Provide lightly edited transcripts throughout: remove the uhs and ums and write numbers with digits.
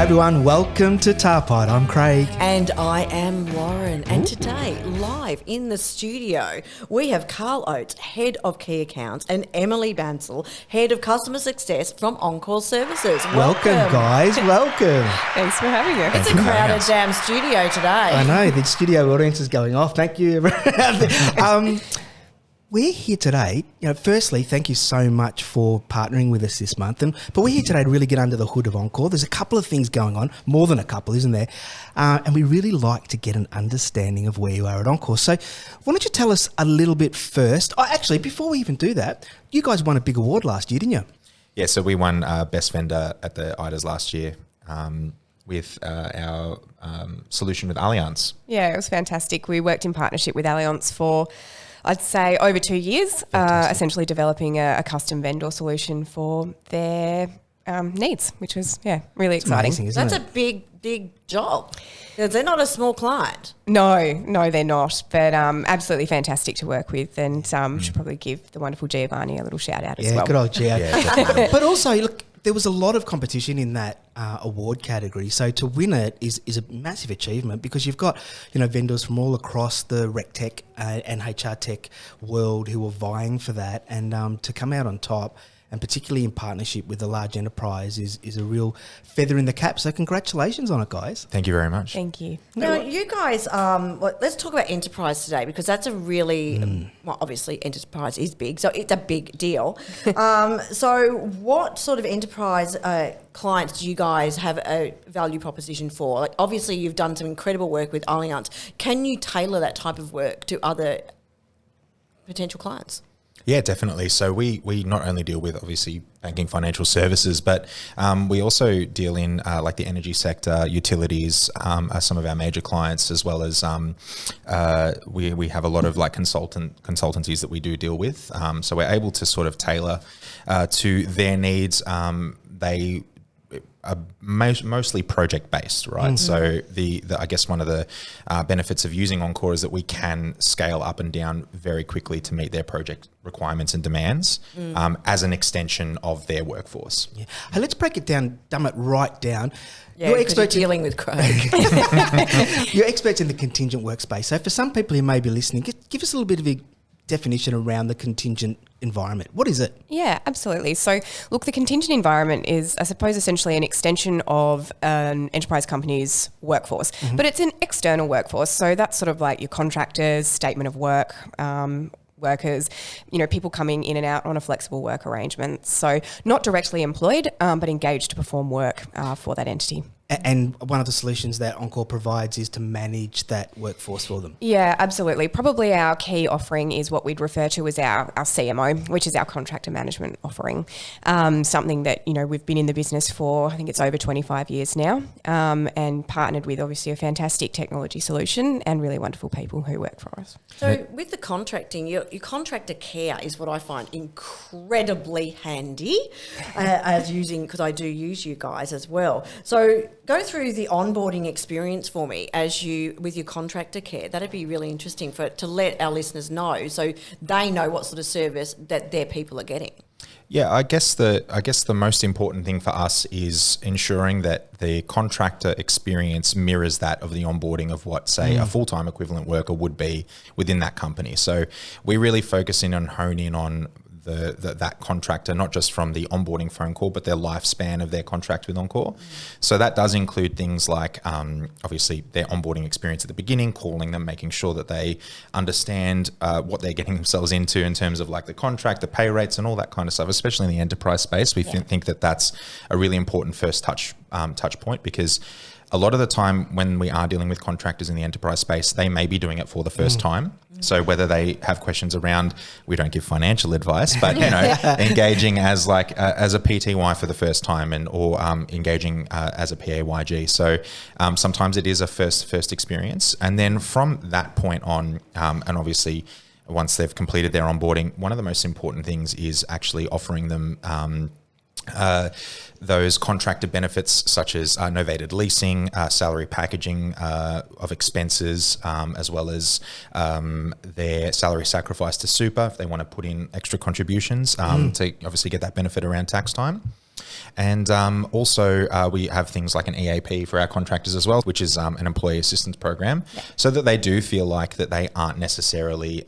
everyone, welcome to TaPod. I'm Craig. And I am Lauren. And today, live in the studio, we have Carl Oates, Head of Key Accounts, and Emily Bansell, Head of Customer Success from Oncore Services. Welcome guys, welcome. Thanks for having us. It's a crowded damn studio today. I know, the studio audience is going off. Thank you. We're here today, firstly, thank you so much for partnering with us this month. But we're here today to really get under the hood of Oncore. There's a couple of things going on, more than a couple, isn't there? And we really like to get an understanding of where you are at Oncore. So why don't you tell us a little bit first? Oh, actually, before we even do that, you guys won a big award last year, didn't you? Yeah, so we won Best Vendor at the ITAs last year with our solution with Allianz. Yeah, it was fantastic. We worked in partnership with Allianz for, I'd say, over 2 years, essentially developing a custom vendor solution for their needs, which was, really exciting. Amazing, isn't That's it? a big job. They're not a small client. No, they're not, but absolutely fantastic to work with, and should probably give the wonderful Giovanni a little shout out as well. Yeah, good old Gio. Yeah, But also, look, there was a lot of competition in that award category. So to win it is a massive achievement because you've got, vendors from all across the rec tech and HR tech world who are vying for that. And to come out on top, and particularly in partnership with a large enterprise, is a real feather in the cap. So congratulations on it, guys. Thank you very much. Thank you. Now, you guys, let's talk about enterprise today because that's a really, obviously enterprise is big, so it's a big deal. So what sort of enterprise clients do you guys have a value proposition for? Like, obviously, you've done some incredible work with Allianz. Can you tailor that type of work to other potential clients? Yeah, definitely. So we not only deal with obviously banking, financial services, but we also deal in like the energy sector, utilities are some of our major clients, as well as we have a lot of like consultancies that we do deal with. So we're able to sort of tailor to their needs. They are mostly project based, right? Mm-hmm. So the I guess one of the benefits of using Oncore is that we can scale up and down very quickly to meet their project requirements and demands as an extension of their workforce. Yeah. Hey, let's break it down, dumb it right down. Yeah, you're experts dealing with Craig. You're experts in the contingent workspace. So for some people who may be listening, give us a little bit of a definition around the contingent environment. What is it? Yeah, absolutely. So look, the contingent environment is, I suppose, essentially an extension of an enterprise company's workforce, but it's an external workforce. So that's sort of like your contractors, statement of work, workers, people coming in and out on a flexible work arrangement. So not directly employed, but engaged to perform work for that entity. And one of the solutions that Oncore provides is to manage that workforce for them. Yeah, absolutely. Probably our key offering is what we'd refer to as our CMO, which is our contractor management offering. Something that, we've been in the business for, I think it's over 25 years now, and partnered with obviously a fantastic technology solution and really wonderful people who work for us. So with the contracting, your contractor care is what I find incredibly handy because I do use you guys as well. So go through the onboarding experience for me with your contractor care. That'd be really interesting to let our listeners know so they know what sort of service that their people are getting. Yeah, I guess the most important thing for us is ensuring that the contractor experience mirrors that of the onboarding of what, say, a full-time equivalent worker would be within that company. So we really focus in on hone in on that contractor, not just from the onboarding phone call, but their lifespan of their contract with Oncore. So that does include things like, obviously, their onboarding experience at the beginning, calling them, making sure that they understand what they're getting themselves into in terms of like the contract, the pay rates and all that kind of stuff, especially in the enterprise space. We think that that's a really important first touch point, because a lot of the time when we are dealing with contractors in the enterprise space, they may be doing it for the first time. So whether they have questions around, we don't give financial advice, but engaging as a PTY for the first time or engaging as a PAYG. So sometimes it is a first experience, and then from that point on, and obviously once they've completed their onboarding, one of the most important things is actually offering them those contractor benefits such as novated leasing, salary packaging of expenses, as well as their salary sacrifice to super if they want to put in extra contributions to obviously get that benefit around tax time. And also we have things like an EAP for our contractors as well, which is an employee assistance program, so that they do feel like that they aren't necessarily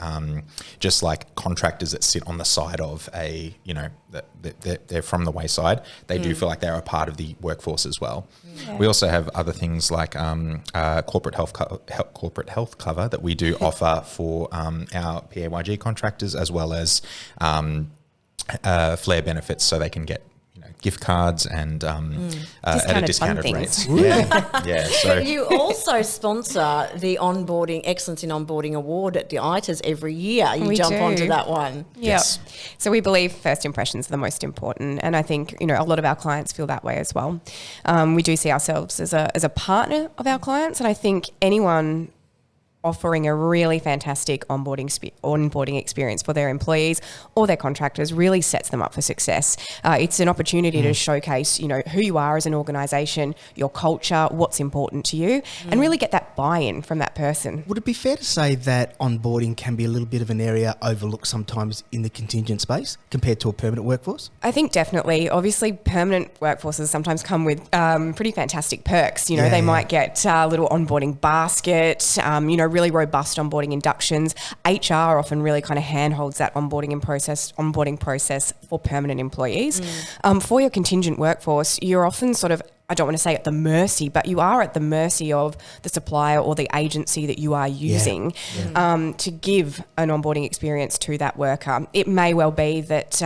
just like contractors that sit on the side of a, you know, that they're from the wayside. They do feel like they're a part of the workforce as well. Yeah. We also have other things like corporate health cover that we do offer for our PAYG contractors, as well as flair benefits, so they can get, you know, gift cards and at a discounted rates. Yeah. So you also sponsor the onboarding Excellence in Onboarding Award at the ITAs every year. You jump onto that one. Yes. So we believe first impressions are the most important, and I think, you know, a lot of our clients feel that way as well. We do see ourselves as a partner of our clients, and I think anyone offering a really fantastic onboarding experience for their employees or their contractors really sets them up for success. It's an opportunity to showcase, you know, who you are as an organisation, your culture, what's important to you, and really get that buy-in from that person. Would it be fair to say that onboarding can be a little bit of an area overlooked sometimes in the contingent space compared to a permanent workforce? I think definitely. Obviously, permanent workforces sometimes come with pretty fantastic perks. You know, they might get a little onboarding basket, you know, really robust onboarding inductions. HR often really kind of handholds that onboarding process for permanent employees. For your contingent workforce, you're often sort of, I don't want to say at the mercy, but you are at the mercy of the supplier or the agency that you are using to give an onboarding experience to that worker. It may well be that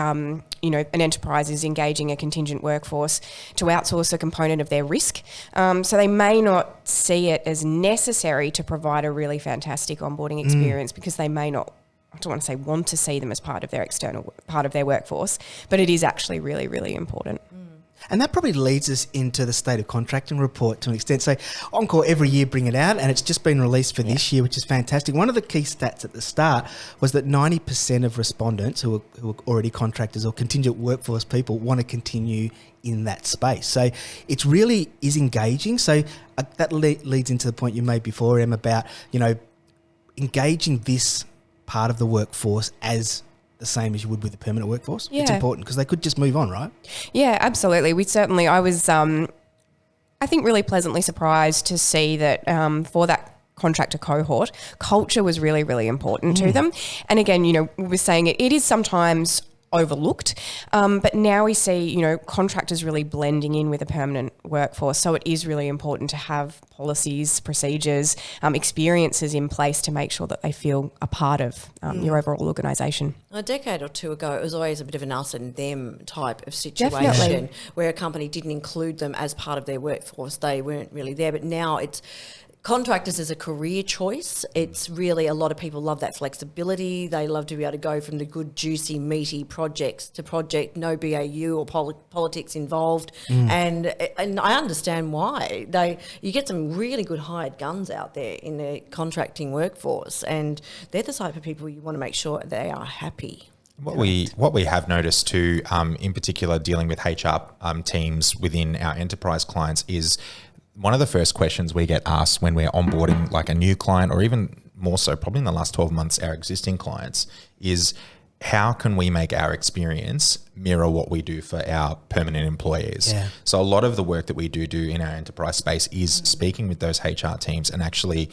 you know, an enterprise is engaging a contingent workforce to outsource a component of their risk. So they may not see it as necessary to provide a really fantastic onboarding experience because they may not, I don't want to say want to see them as part of their part of their workforce, but it is actually really, really important. And that probably leads us into the State of Contracting report to an extent. So Oncore every year bring it out, and it's just been released for this year, which is fantastic. One of the key stats at the start was that 90% of respondents who are already contractors or contingent workforce people want to continue in that space. So it really is engaging. So that leads into the point you made before, Em, about, you know, engaging this part of the workforce as the same as you would with the permanent workforce. It's important because they could just move on, right? Yeah, absolutely. I was, I think, really pleasantly surprised to see that for that contractor cohort, culture was really, really important to them. And again, you know, we were saying it is sometimes overlooked, but now we see, you know, contractors really blending in with a permanent workforce. So it is really important to have policies, procedures, experiences in place to make sure that they feel a part of your overall organisation. A decade or two ago, it was always a bit of an us and them type of situation. Definitely. Where a company didn't include them as part of their workforce. They weren't really there, but now it's contractors as a career choice. It's really, a lot of people love that flexibility. They love to be able to go from the good, juicy, meaty projects to project, no BAU or politics involved. And I understand why. You get some really good hired guns out there in the contracting workforce, and they're the type of people you want to make sure they are happy. What we have noticed too, in particular dealing with HR teams within our enterprise clients, is one of the first questions we get asked when we're onboarding like a new client, or even more so probably in the last 12 months, our existing clients, is how can we make our experience mirror what we do for our permanent employees? Yeah. So a lot of the work that we do in our enterprise space is speaking with those HR teams and actually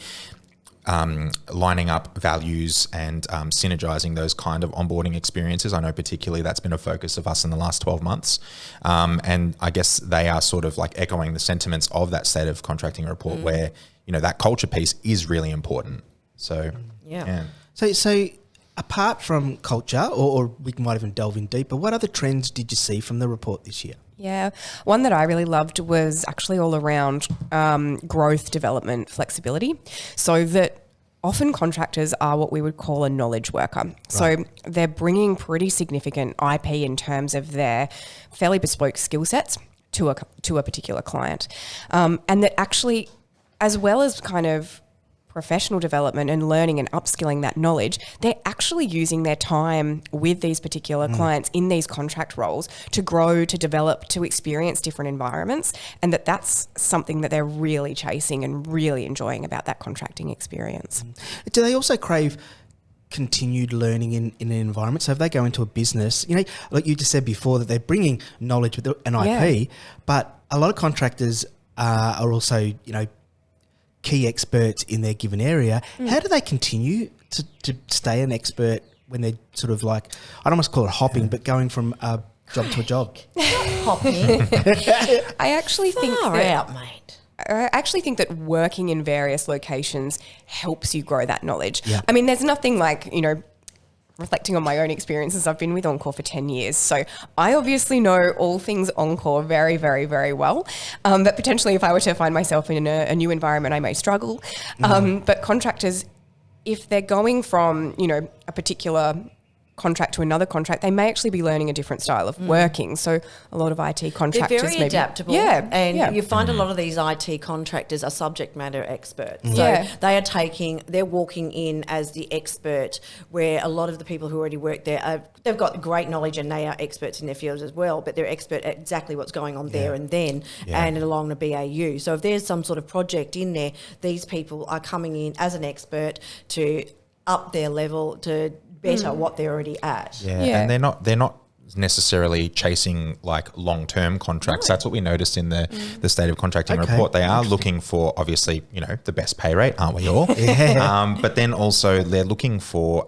lining up values and synergizing those kind of onboarding experiences. I know particularly that's been a focus of us in the last 12 months. And I guess they are sort of like echoing the sentiments of that State of Contracting report where, you know, that culture piece is really important. So, yeah. So apart from culture, or we might even delve in deeper, what other trends did you see from the report this year? Yeah, one that I really loved was actually all around growth, development, flexibility. So that often contractors are what we would call a knowledge worker. Right. So they're bringing pretty significant IP in terms of their fairly bespoke skill sets to a particular client. And that actually, as well as kind of professional development and learning and upskilling that knowledge, they're actually using their time with these particular clients in these contract roles to grow, to develop, to experience different environments, and that's something that they're really chasing and really enjoying about that contracting experience. Do they also crave continued learning in an environment? So if they go into a business, you know, like you just said before, that they're bringing knowledge with an IP, but a lot of contractors are also, you know, key experts in their given area. How do they continue to stay an expert when they're sort of like, I don't want to call it hopping, but going from a job to a job? Hopping. I actually think Far that out, mate. I actually think that working in various locations helps you grow that knowledge. Yeah. I mean, there's nothing like, you know, reflecting on my own experiences, I've been with Oncore for 10 years. So I obviously know all things Oncore very, very, very well. But potentially if I were to find myself in a new environment, I may struggle. But contractors, if they're going from, you know, a particular contract to another contract, they may actually be learning a different style of working. So a lot of IT contractors They're very adaptable. Yeah. And you find a lot of these IT contractors are subject matter experts. So they're walking in as the expert, where a lot of the people who already work there they've got great knowledge and they are experts in their fields as well, but they're expert at exactly what's going on there and then and along the BAU. So if there's some sort of project in there, these people are coming in as an expert to up their level to better what they're already at. And they're not necessarily chasing like long-term contracts. That's what we noticed in the state of contracting report. They are looking for, obviously, you know, the best pay rate, aren't we all? But then also they're looking for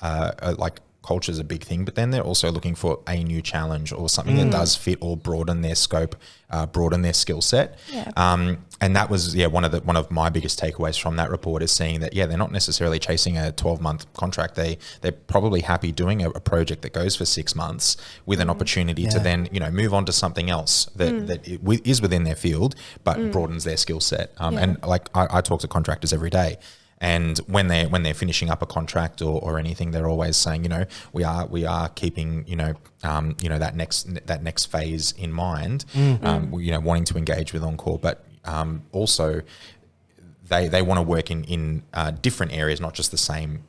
like culture is a big thing, but then they're also looking for a new challenge or something that does fit or broaden their scope, broaden their skill set. And that was one of my biggest takeaways from that report is seeing that they're not necessarily chasing a 12-month contract. They're probably happy doing a project that goes for 6 months with an opportunity to then, you know, move on to something else that is within their field but broadens their skill set. And like I talk to contractors every day. And when they're finishing up a contract or anything, they're always saying, you know, we are keeping, you know, that next phase in mind, you know, wanting to engage with Oncore, but also they want to work in different areas, not just the same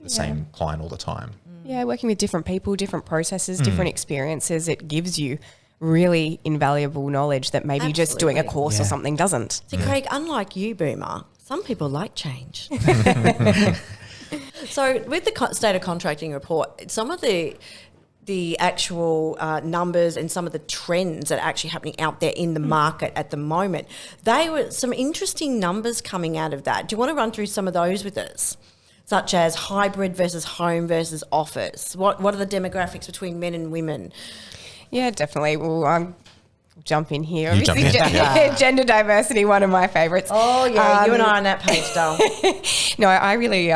client all the time. Yeah, working with different people, different processes, different experiences, it gives you really invaluable knowledge that maybe just doing a course or something doesn't. So Craig, unlike you, Boomer, some people like change. So with the state of contracting report, some of the actual numbers and some of the trends that are actually happening out there in the market at the moment, they were some interesting numbers coming out of that. Do you want to run through some of those with us? Such as hybrid versus home versus office. What are the demographics between men and women? Yeah, definitely. Well, jump in here. You jump in. Gender diversity, one of my favourites. Oh, yeah, you and I on that page, Dale. No, I really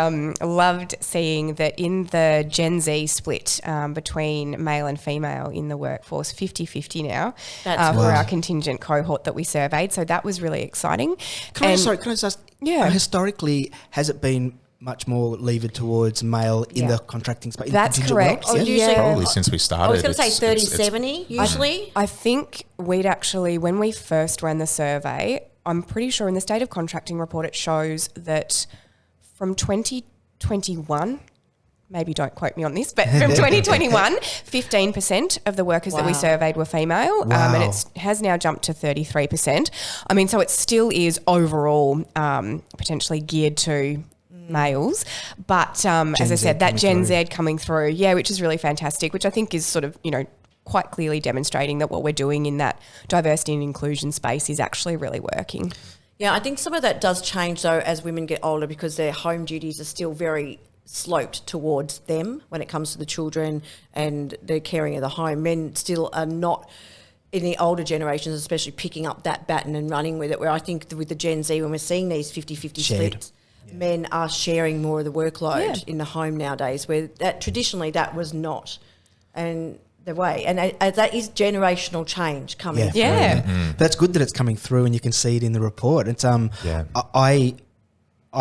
loved seeing that in the Gen Z split between male and female in the workforce, 50-50 now for our contingent cohort that we surveyed. So that was really exciting. Can I just ask, historically, has it been much more levered towards male in the contracting space? That's correct. Probably since we started. I was going to say 30-70 usually. I think we'd actually, when we first ran the survey, I'm pretty sure in the state of contracting report it shows that from 2021, maybe don't quote me on this, but from 2021, 15% of the workers that we surveyed were female, and it has now jumped to 33%. I mean, so it still is overall potentially geared to males, but as I said, that Gen Z coming through, which is really fantastic, which I think is sort of, you know, quite clearly demonstrating that what we're doing in that diversity and inclusion space is actually really working. Yeah, I think some of that does change though as women get older, because their home duties are still very sloped towards them when it comes to the children and the caring of the home. Men still are not, in the older generations especially, picking up that baton and running with it, where I think with the Gen Z, when we're seeing these 50-50 splits, men are sharing more of the workload in the home nowadays, where that traditionally that was not the way. And that is generational change coming through. That's good that it's coming through and you can see it in the report. It's I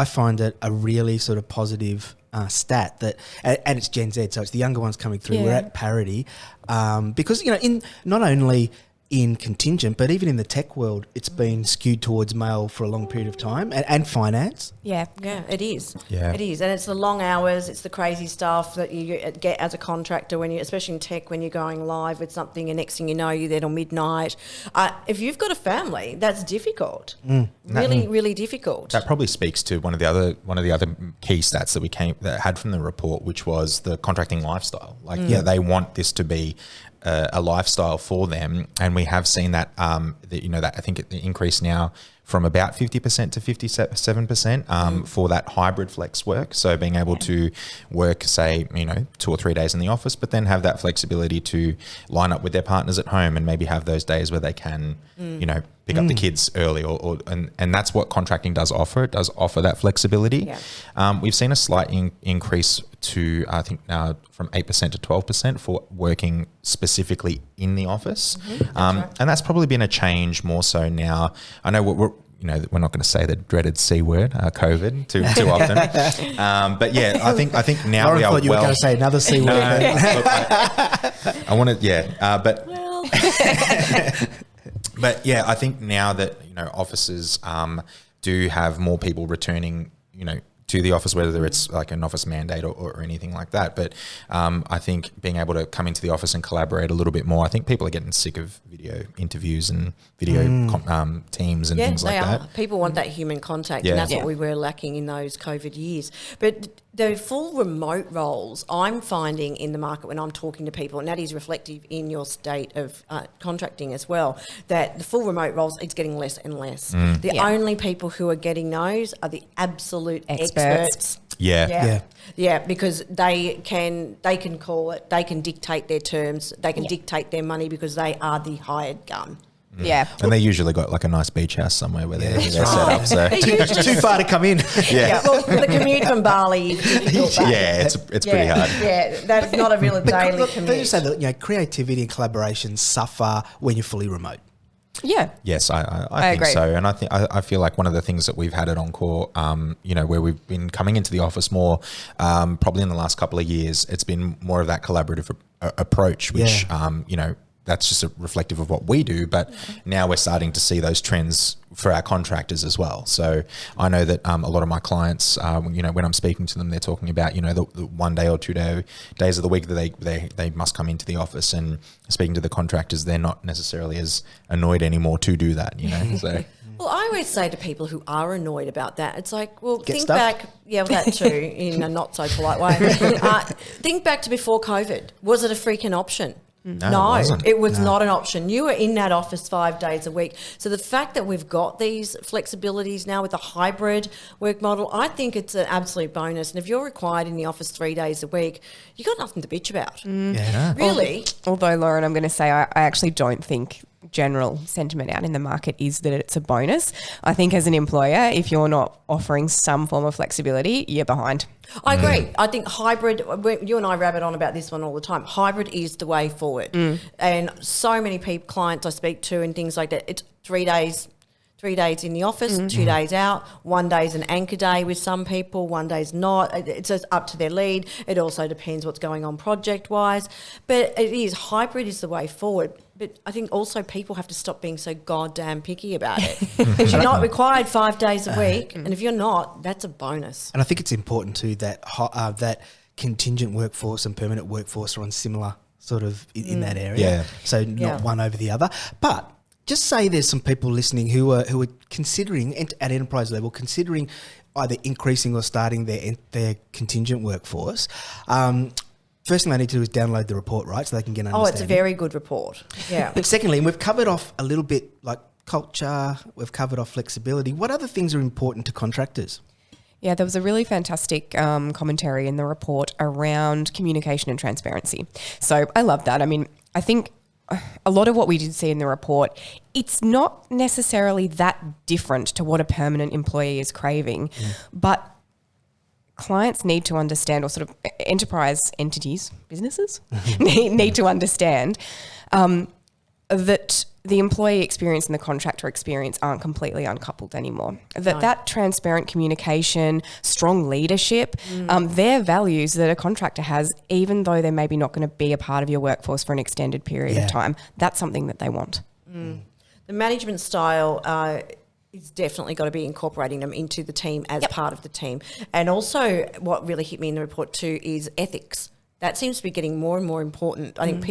find it a really sort of positive stat that, and it's Gen Z, so it's the younger ones coming through. We're at parity because, you know, in not only in contingent, but even in the tech world, it's been skewed towards male for a long period of time, and finance. Yeah. Yeah, it is. Yeah. It is. And it's the long hours, it's the crazy stuff that you get as a contractor when you, especially in tech, when you're going live with something and next thing you know, you're there till midnight. If you've got a family, that's difficult. Really difficult. That probably speaks to one of the other key stats that had from the report, which was the contracting lifestyle. Like, they want this to be a lifestyle for them, and we have seen that that I think it increased now from about 50% to 57% for that hybrid flex work. So being able to work, say, 2 or 3 days in the office, but then have that flexibility to line up with their partners at home and maybe have those days where they can, pick up the kids early, and that's what contracting does offer. It does offer that flexibility. Yeah. We've seen a slight increase to, I think now from 8% to 12% for working specifically in the office. And that's probably been a change more so now. I know we're not going to say the dreaded C word, COVID, too often. But yeah, I think now Lauren we are thought you were going to say another C word. I want to, but. Well. But yeah, I think now that offices do have more people returning, to the office, whether it's like an office mandate or anything like that. But I think being able to come into the office and collaborate a little bit more. I think people are getting sick of video interviews and video teams and things like that. People want that human contact, and that's what we were lacking in those COVID years. But the full remote roles I'm finding in the market when I'm talking to people, and that is reflective in your state of contracting as well, that the full remote roles, it's getting less and less. The only people who are getting those are the absolute experts. Yeah, because they can call it, they can dictate their terms, they can dictate their money because they are the hired gun. Yeah. And they usually got like a nice beach house somewhere where they're set up. So too far to come in. Well, the commute from Bali is difficult. It's pretty hard. Yeah, that's not a real daily commute. They just say that creativity and collaboration suffer when you're fully remote. Yeah. Yes, I think agree. so, and I feel like one of the things that we've had at Oncore, where we've been coming into the office more, probably in the last couple of years, it's been more of that collaborative approach, which that's just reflective of what we do. But now we're starting to see those trends for our contractors as well. So I know that a lot of my clients, when I'm speaking to them, they're talking about, the 1 day or 2 days of the week that they must come into the office, and speaking to the contractors, they're not necessarily as annoyed anymore to do that, so. Well, I always say to people who are annoyed about that, it's like, well, Get think stuck. back, that too, in a not so polite way. Think back to before COVID. Was it a freaking option? No, it was not an option. You were in that office 5 days a week. So the fact that we've got these flexibilities now with the hybrid work model, I think it's an absolute bonus. And if you're required in the office 3 days a week, you got nothing to bitch about. Really. Although, Lauren, I'm going to say I actually don't think general sentiment out in the market is that it's a bonus. I think as an employer, if you're not offering some form of flexibility, you're behind. I agree. I think hybrid, you and I rabbit on about this one all the time, hybrid is the way forward. And so many clients I speak to and things like that, it's 3 days. 3 days in the office, 2 days out. 1 day's an anchor day with some people, 1 day's not. It's just up to their lead. It also depends what's going on project-wise. But hybrid is the way forward. But I think also people have to stop being so goddamn picky about it. Because you're not required 5 days a week, and if you're not, that's a bonus. And I think it's important too that that contingent workforce and permanent workforce are on similar sort of in that area. Yeah. So not one over the other. But just say there's some people listening who are considering at enterprise level, considering either increasing or starting their contingent workforce. First thing they need to do is download the report, right? So they can get an understanding. Oh, it's a very good report. Yeah. But secondly, and we've covered off a little bit like culture, we've covered off flexibility. What other things are important to contractors? Yeah, there was a really fantastic commentary in the report around communication and transparency. So I love that. I mean, I think a lot of what we did see in the report, it's not necessarily that different to what a permanent employee is craving, but clients need to understand, or sort of enterprise entities, businesses, need to understand that the employee experience and the contractor experience aren't completely uncoupled anymore. That transparent communication, strong leadership, they're values that a contractor has, even though they're maybe not going to be a part of your workforce for an extended period of time. That's something that they want. The management style is definitely got to be incorporating them into the team as part of the team. And also what really hit me in the report too is ethics. That seems to be getting more and more important. I think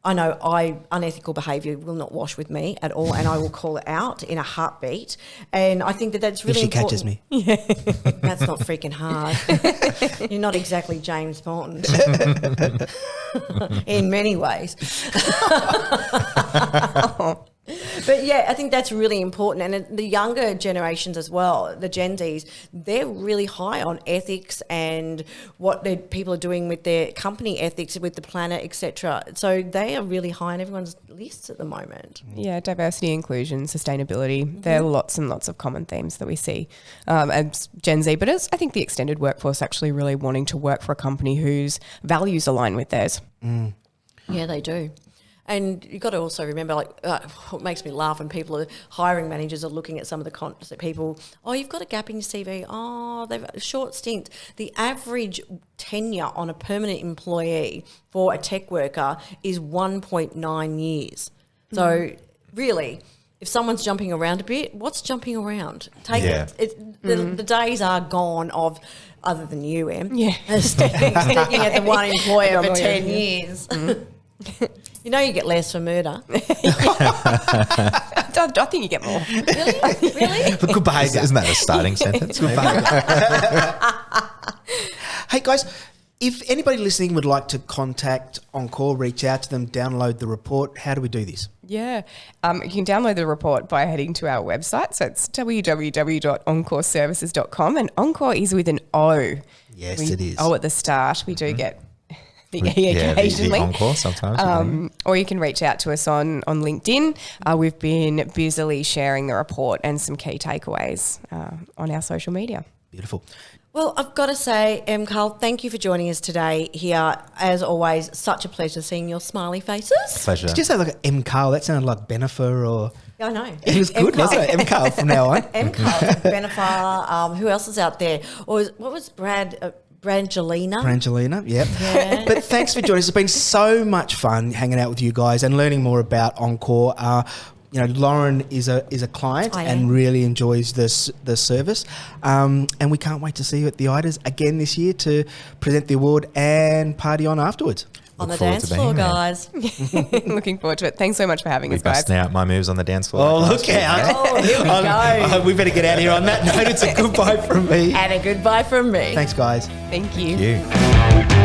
unethical behaviour will not wash with me at all, and I will call it out in a heartbeat. And I think that's really important. If she catches me. Yeah. That's not freaking hard. You're not exactly James Bond in many ways. But yeah, I think that's really important. And the younger generations as well, the Gen Zs, they're really high on ethics and what people are doing with their company ethics, with the planet, etc. So they are really high on everyone's lists at the moment. Yeah, diversity, inclusion, sustainability. There are lots and lots of common themes that we see as Gen Z. But I think the extended workforce actually really wanting to work for a company whose values align with theirs. Yeah, they do. And you've got to also remember, what makes me laugh when hiring managers are looking at some of the concepts people, you've got a gap in your CV. They've a short stint. The average tenure on a permanent employee for a tech worker is 1.9 years. So really, if someone's jumping around a bit, what's jumping around? The days are gone of, other than you, Em, sticking at the one employer for 10 years. You know you get less for murder. I think you get more. Really? For good behaviour. Isn't that a starting sentence? Good behaviour. Hey guys, if anybody listening would like to contact Oncore, reach out to them, download the report, how do we do this? Yeah. You can download the report by heading to our website. So it's www.oncoreservices.com, and Oncore is with an O. Yes, it is. O at the start. We do get the occasionally. The Oncore sometimes. Or you can reach out to us on LinkedIn. We've been busily sharing the report and some key takeaways on our social media. Beautiful. Well, I've got to say, Carl, thank you for joining us today here. As always, such a pleasure seeing your smiley faces. Pleasure. Did you say like M. Carl? That sounded like Benefer or... I know. It was good, wasn't it? M. Carl from now on. M. Carl, Benefer, who else is out there? Or what was Brangelina? Brangelina, yep. Yeah. But thanks for joining us. It's been so much fun hanging out with you guys and learning more about Oncore. Lauren is a client and really enjoys the service. And we can't wait to see you at the ITAs again this year to present the award and party on afterwards. On the dance floor, guys. Looking forward to it. Thanks so much for having us, guys. Busting out my moves on the dance floor. Oh, look out. Oh, here we go. We better get out of here on that note. It's a goodbye from me. And a goodbye from me. Thanks, guys. Thank you. Thank you.